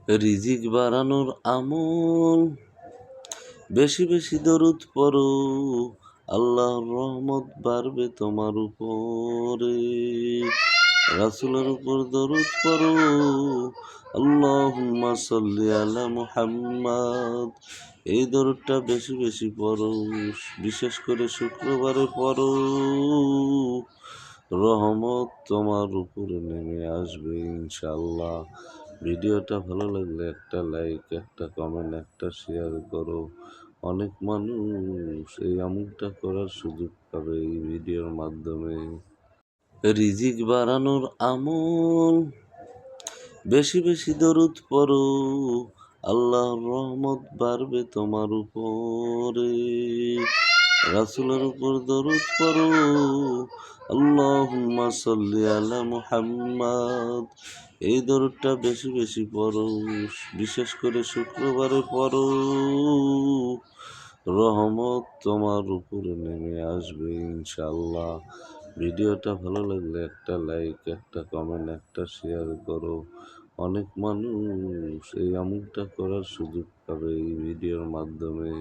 রিজিক বাড়ানোর আমল, বেশি বেশি দরুদ পড়ো, আল্লাহর রহমত বাড়বে তোমার উপরে। রাসূলের উপর দরুদ পড়ো, আল্লাহুম্মা সাল্লি আলা মুহাম্মাদ। এই দরুদটা বেশি বেশি পড়ো, বিশেষ করে শুক্রবারে পড়ো। রহমত তোমার উপরে নেমে আসবে ইনশাআল্লাহ। ভিডিওটা ভালো লাগলে একটা লাইক, একটা কমেন্ট, একটা শেয়ার করো। অনেক মানুষ এই আমলটা করার সুযোগ পাবে এই ভিডিওর মাধ্যমে। রিজিক বাড়ানোর আমল, বেশি বেশি দরুদ পড়ো, আল্লাহর রহমত বাড়বে তোমার উপরে। রাসূলের উপর দরুদ পড়ো, আল্লাহুম্মা সাল্লি আলা মুহাম্মাদ। এই দরুদটা বেশি বেশি পড়ো, বিশেষ করে শুক্রবারে পড়ো। রহমত তোমার উপরে নেমে আসবে ইনশাআল্লাহ। ভিডিওটা ভালো লাগলে একটা লাইক, একটা কমেন্ট, একটা শেয়ার করো। অনেক মানুষ এই আমলটা করার সুযোগ পাবে এই ভিডিওর মাধ্যমে।